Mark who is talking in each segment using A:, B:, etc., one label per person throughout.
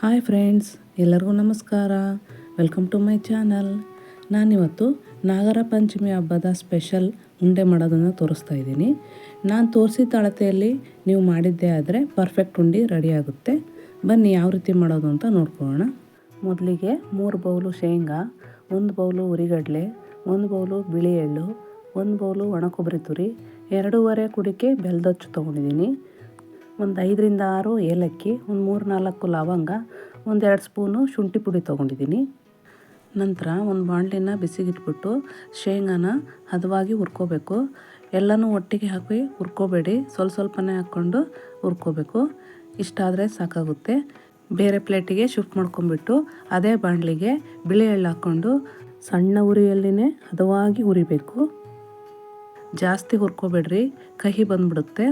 A: Hi friends, ಎಲ್ಲರಿಗೂ ನಮಸ್ಕಾರ. Welcome to my channel. ನಾನಿವತ್ತು ನಾಗರ ಪಂಚಮಿ ಹಬ್ಬದ ಸ್ಪೆಷಲ್ ಉಂಡೆ ಮಾಡೋದನ್ನು ತೋರಿಸ್ತಾ ಇದ್ದೀನಿ. ನಾನು ತೋರಿಸಿದ ಅಳತೆಯಲ್ಲಿ ನೀವು ಮಾಡಿದ್ದೇ ಆದರೆ ಪರ್ಫೆಕ್ಟ್ ಉಂಡೆ ರೆಡಿ ಆಗುತ್ತೆ. ಬನ್ನಿ ಯಾವ ರೀತಿ ಮಾಡೋದು ಅಂತ ನೋಡ್ಕೊಳ್ಳೋಣ. ಮೊದಲಿಗೆ 3 ಬೌಲು ಶೇಂಗಾ, 1 ಬೌಲು ಹುರಿಗಡಲೆ, 1 ಬೌಲು ಬಿಳಿ ಎಳ್ಳು, 1 ಬೌಲು ಒಣ ಕೊಬ್ಬರಿ ತುರಿ, 2.5 ಕುಡಿಕೆ ಬೆಲ್ಲದಚ್ಚು ತೊಗೊಂಡಿದ್ದೀನಿ, ಒಂದು 5ರಿಂದ 6 ಏಲಕ್ಕಿ, ಒಂದು 3-4 ಲವಂಗ, ಒಂದು 2 ಸ್ಪೂನು ಶುಂಠಿ ಪುಡಿ ತೊಗೊಂಡಿದ್ದೀನಿ. ನಂತರ ಒಂದು ಬಾಣಲಿನ ಬಿಸಿಗಿಟ್ಬಿಟ್ಟು ಶೇಂಗಾನ ಹದವಾಗಿ ಹುರ್ಕೋಬೇಕು. ಎಲ್ಲನೂ ಒಟ್ಟಿಗೆ ಹಾಕಿ ಹುರ್ಕೋಬೇಡಿ, ಸ್ವಲ್ಪನೇ ಹಾಕ್ಕೊಂಡು ಹುರ್ಕೋಬೇಕು. ಇಷ್ಟಾದರೆ ಸಾಕಾಗುತ್ತೆ. ಬೇರೆ ಪ್ಲೇಟಿಗೆ ಶಿಫ್ಟ್ ಮಾಡ್ಕೊಂಬಿಟ್ಟು ಅದೇ ಬಾಣಲಿಗೆ ಬಿಳಿ ಎಳ್ಳು ಹಾಕ್ಕೊಂಡು ಸಣ್ಣ ಉರಿಯಲ್ಲಿನೇ ಹದವಾಗಿ ಹುರಿಬೇಕು. ಜಾಸ್ತಿ ಹುರ್ಕೋಬೇಡ್ರಿ, ಕಹಿ ಬಂದ್ಬಿಡುತ್ತೆ.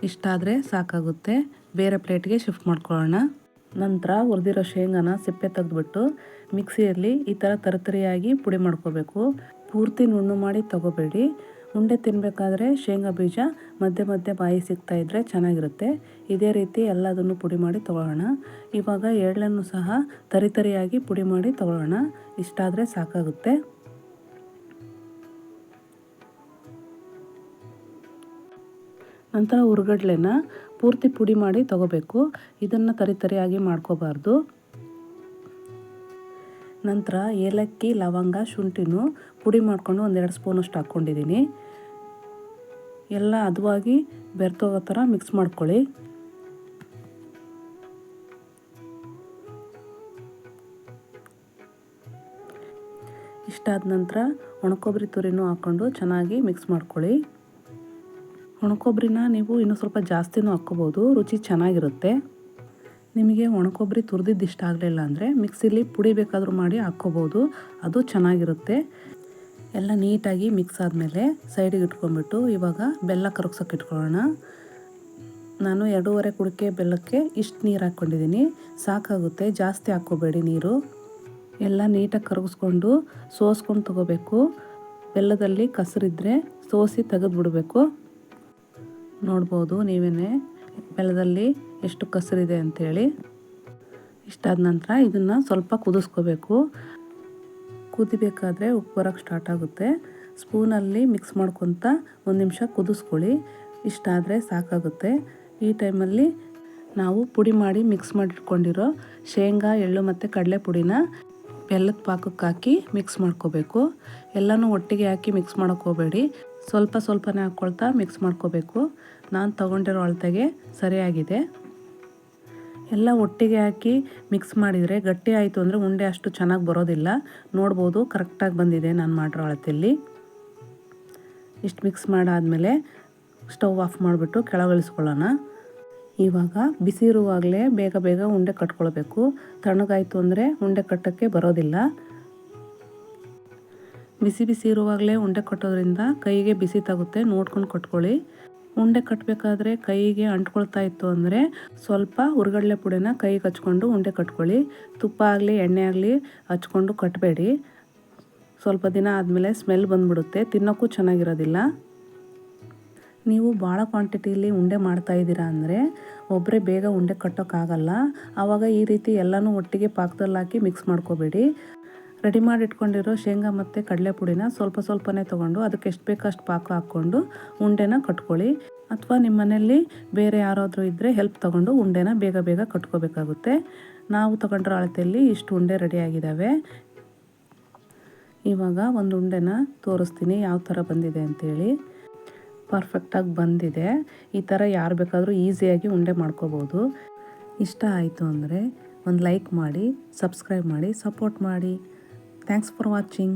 A: ಇಷ್ಟಾದರೆ ಸಾಕಾಗುತ್ತೆ. ಬೇರೆ ಪ್ಲೇಟ್ಗೆ ಶಿಫ್ಟ್ ಮಾಡ್ಕೊಳ್ಳೋಣ. ನಂತರ ಹುರಿದಿರೋ ಶೇಂಗಾನ ಸಿಪ್ಪೆ ತೆಗೆದುಬಿಟ್ಟು ಮಿಕ್ಸಿಯಲ್ಲಿ ಈ ಥರ ತರಿತರಿಯಾಗಿ ಪುಡಿ ಮಾಡ್ಕೋಬೇಕು. ಪೂರ್ತಿ ನುಣ್ಣು ಮಾಡಿ ತೊಗೋಬೇಡಿ. ಉಂಡೆ ತಿನ್ನಬೇಕಾದ್ರೆ ಶೇಂಗಾ ಬೀಜ ಮಧ್ಯೆ ಮಧ್ಯೆ ಬಾಯಿ ಸಿಗ್ತಾ ಇದ್ದರೆ ಚೆನ್ನಾಗಿರುತ್ತೆ. ಇದೇ ರೀತಿ ಎಲ್ಲದನ್ನು ಪುಡಿ ಮಾಡಿ ತೊಗೊಳ್ಳೋಣ. ಇವಾಗ ಎಳ್ಳನ್ನು ಸಹ ತರಿತರಿಯಾಗಿ ಪುಡಿ ಮಾಡಿ ತೊಗೊಳ್ಳೋಣ. ಇಷ್ಟಾದರೆ ಸಾಕಾಗುತ್ತೆ. ನಂತರ ಹುರ್ಗಡ್ಲೆನ ಪೂರ್ತಿ ಪುಡಿ ಮಾಡಿ ತೊಗೋಬೇಕು. ಇದನ್ನು ತರಿತರಿಯಾಗಿ ಮಾಡ್ಕೋಬಾರ್ದು. ನಂತರ ಏಲಕ್ಕಿ, ಲವಂಗ, ಶುಂಠಿನೂ ಪುಡಿ ಮಾಡಿಕೊಂಡು 1-2 ಸ್ಪೂನಷ್ಟು ಹಾಕ್ಕೊಂಡಿದ್ದೀನಿ. ಎಲ್ಲ ಹದವಾಗಿ ಬೆರ್ತೋಗೋ ಥರ ಮಿಕ್ಸ್ ಮಾಡ್ಕೊಳ್ಳಿ. ಇಷ್ಟಾದ ನಂತರ ಒಣಕೊಬ್ಬರಿ ತುರಿನೂ ಹಾಕ್ಕೊಂಡು ಚೆನ್ನಾಗಿ ಮಿಕ್ಸ್ ಮಾಡ್ಕೊಳ್ಳಿ. ಒಣಕೊಬ್ಬರಿನ ನೀವು ಇನ್ನೂ ಸ್ವಲ್ಪ ಜಾಸ್ತಿನೂ ಹಾಕ್ಕೋಬೋದು, ರುಚಿ ಚೆನ್ನಾಗಿರುತ್ತೆ. ನಿಮಗೆ ಒಣಕೊಬ್ಬರಿ ತುರಿದಿದ್ದು ಇಷ್ಟ ಆಗಲಿಲ್ಲ ಅಂದರೆ ಮಿಕ್ಸಿಲಿ ಪುಡಿ ಬೇಕಾದರೂ ಮಾಡಿ ಹಾಕ್ಕೋಬೋದು, ಅದು ಚೆನ್ನಾಗಿರುತ್ತೆ. ಎಲ್ಲ ನೀಟಾಗಿ ಮಿಕ್ಸ್ ಆದಮೇಲೆ ಸೈಡಿಗೆ ಇಟ್ಕೊಂಡ್ಬಿಟ್ಟು ಇವಾಗ ಬೆಲ್ಲ ಕರಗ್ಸೋಕೆ ಇಟ್ಕೊಳ್ಳೋಣ. ನಾನು 2.5 ಕುಡಿಕೆ ಬೆಲ್ಲಕ್ಕೆ ಇಷ್ಟು ನೀರು ಹಾಕ್ಕೊಂಡಿದ್ದೀನಿ, ಸಾಕಾಗುತ್ತೆ. ಜಾಸ್ತಿ ಹಾಕ್ಕೋಬೇಡಿ ನೀರು. ಎಲ್ಲ ನೀಟಾಗಿ ಕರಗಿಸ್ಕೊಂಡು ಸೋಸ್ಕೊಂಡು ತೊಗೋಬೇಕು. ಬೆಲ್ಲದಲ್ಲಿ ಕಸರಿದ್ದರೆ ಸೋಸಿ ತೆಗೆದುಬಿಡಬೇಕು. ನೋಡ್ಬೋದು ನೀವೇ ಬೆಲ್ಲದಲ್ಲಿ ಎಷ್ಟು ಕಸರಿದೆ ಅಂಥೇಳಿ. ಇಷ್ಟಾದ ನಂತರ ಇದನ್ನು ಸ್ವಲ್ಪ ಕುದಿಸ್ಕೋಬೇಕು. ಕುದಿಬೇಕಾದ್ರೆ ಉಪ್ಪು ಬರೋಕ್ಕೆ ಸ್ಟಾರ್ಟ್ ಆಗುತ್ತೆ. ಸ್ಪೂನಲ್ಲಿ ಮಿಕ್ಸ್ ಮಾಡ್ಕೊತ 1 ನಿಮಿಷ ಕುದಿಸ್ಕೊಳ್ಳಿ. ಇಷ್ಟಾದರೆ ಸಾಕಾಗುತ್ತೆ. ಈ ಟೈಮಲ್ಲಿ ನಾವು ಪುಡಿ ಮಾಡಿ ಮಿಕ್ಸ್ ಮಾಡಿಟ್ಕೊಂಡಿರೋ ಶೇಂಗಾ, ಎಳ್ಳು ಮತ್ತು ಕಡಲೆ ಪುಡಿನ ಬೆಲ್ಲದ ಪಾಕಕ್ಕೆ ಹಾಕಿ ಮಿಕ್ಸ್ ಮಾಡ್ಕೋಬೇಕು. ಎಲ್ಲನೂ ಒಟ್ಟಿಗೆ ಹಾಕಿ ಮಿಕ್ಸ್ ಮಾಡೋಕ್ಕೆ ಹೋಗಬೇಡಿ, ಸ್ವಲ್ಪನೇ ಹಾಕ್ಕೊಳ್ತಾ ಮಿಕ್ಸ್ ಮಾಡ್ಕೋಬೇಕು. ನಾನು ತೊಗೊಂಡಿರೋ ಅಳತೆಗೆ ಸರಿಯಾಗಿದೆ. ಎಲ್ಲ ಒಟ್ಟಿಗೆ ಹಾಕಿ ಮಿಕ್ಸ್ ಮಾಡಿದರೆ ಗಟ್ಟಿ ಆಯಿತು ಅಂದರೆ ಉಂಡೆ ಅಷ್ಟು ಚೆನ್ನಾಗಿ ಬರೋದಿಲ್ಲ. ನೋಡ್ಬೋದು ಕರೆಕ್ಟಾಗಿ ಬಂದಿದೆ ನಾನು ಮಾಡಿರೋ ಅಳತೆಯಲ್ಲಿ. ಇಷ್ಟು ಮಿಕ್ಸ್ ಮಾಡಾದಮೇಲೆ ಸ್ಟವ್ ಆಫ್ ಮಾಡಿಬಿಟ್ಟು ಕೆಳಗಿಳಿಸ್ಕೊಳ್ಳೋಣ. ಇವಾಗ ಬಿಸಿ ಇರುವಾಗಲೇ ಬೇಗ ಉಂಡೆ ಕಟ್ಕೊಳ್ಬೇಕು. ತಣ್ಣಗಾಯಿತು ಅಂದರೆ ಉಂಡೆ ಕಟ್ಟೋಕ್ಕೆ ಬರೋದಿಲ್ಲ. ಬಿಸಿ ಇರುವಾಗಲೇ ಉಂಡೆ ಕಟ್ಟೋದ್ರಿಂದ ಕೈಗೆ ಬಿಸಿ ತಗುತ್ತೆ, ನೋಡ್ಕೊಂಡು ಕಟ್ಕೊಳ್ಳಿ. ಉಂಡೆ ಕಟ್ಟಬೇಕಾದ್ರೆ ಕೈಗೆ ಅಂಟ್ಕೊಳ್ತಾ ಇತ್ತು ಅಂದರೆ ಸ್ವಲ್ಪ ಹುರ್ಗಡ್ಲೆ ಪುಡಿನ ಕೈಗೆ ಹಚ್ಕೊಂಡು ಉಂಡೆ ಕಟ್ಕೊಳ್ಳಿ. ತುಪ್ಪ ಆಗಲಿ ಎಣ್ಣೆ ಆಗಲಿ ಹಚ್ಕೊಂಡು ಕಟ್ಟಬೇಡಿ. ಸ್ವಲ್ಪ ದಿನ ಆದಮೇಲೆ ಸ್ಮೆಲ್ ಬಂದ್ಬಿಡುತ್ತೆ, ತಿನ್ನೋಕ್ಕೂ ಚೆನ್ನಾಗಿರೋದಿಲ್ಲ. ನೀವು ಭಾಳ ಕ್ವಾಂಟಿಟಿಲಿ ಉಂಡೆ ಮಾಡ್ತಾಯಿದ್ದೀರಾ ಅಂದರೆ ಒಬ್ಬರೇ ಬೇಗ ಉಂಡೆ ಕಟ್ಟೋಕ್ಕಾಗಲ್ಲ. ಆವಾಗ ಈ ರೀತಿ ಎಲ್ಲನೂ ಒಟ್ಟಿಗೆ ಪಾಕದಲ್ಲಿ ಹಾಕಿ ಮಿಕ್ಸ್ ಮಾಡ್ಕೋಬೇಡಿ. ರೆಡಿ ಮಾಡಿ ಇಟ್ಕೊಂಡಿರೋ ಶೇಂಗಾ ಮತ್ತು ಕಡಲೆ ಪುಡಿನ ಸ್ವಲ್ಪನೇ ತೊಗೊಂಡು ಅದಕ್ಕೆ ಎಷ್ಟು ಬೇಕಷ್ಟು ಪಾಕ ಹಾಕ್ಕೊಂಡು ಉಂಡೆನ ಕಟ್ಕೊಳ್ಳಿ. ಅಥವಾ ನಿಮ್ಮ ಮನೆಯಲ್ಲಿ ಬೇರೆ ಯಾರಾದರೂ ಇದ್ದರೆ ಹೆಲ್ಪ್ ತೊಗೊಂಡು ಉಂಡೆನ ಬೇಗ ಕಟ್ಕೋಬೇಕಾಗುತ್ತೆ. ನಾವು ತೊಗೊಂಡಿರೋ ಅಳತೆಯಲ್ಲಿ ಇಷ್ಟು ಉಂಡೆ ರೆಡಿಯಾಗಿದ್ದಾವೆ. ಇವಾಗ ಒಂದು ಉಂಡೆನ ತೋರಿಸ್ತೀನಿ ಯಾವ ಥರ ಬಂದಿದೆ ಅಂಥೇಳಿ. ಪರ್ಫೆಕ್ಟಾಗಿ ಬಂದಿದೆ. ಈ ಥರ ಯಾರು ಬೇಕಾದರೂ ಈಸಿಯಾಗಿ ಉಂಡೆ ಮಾಡ್ಕೋಬೋದು. ಇಷ್ಟ ಆಯಿತು ಅಂದರೆ ಒಂದು ಲೈಕ್ ಮಾಡಿ, ಸಬ್ಸ್ಕ್ರೈಬ್ ಮಾಡಿ, ಸಪೋರ್ಟ್ ಮಾಡಿ. Thanks for watching.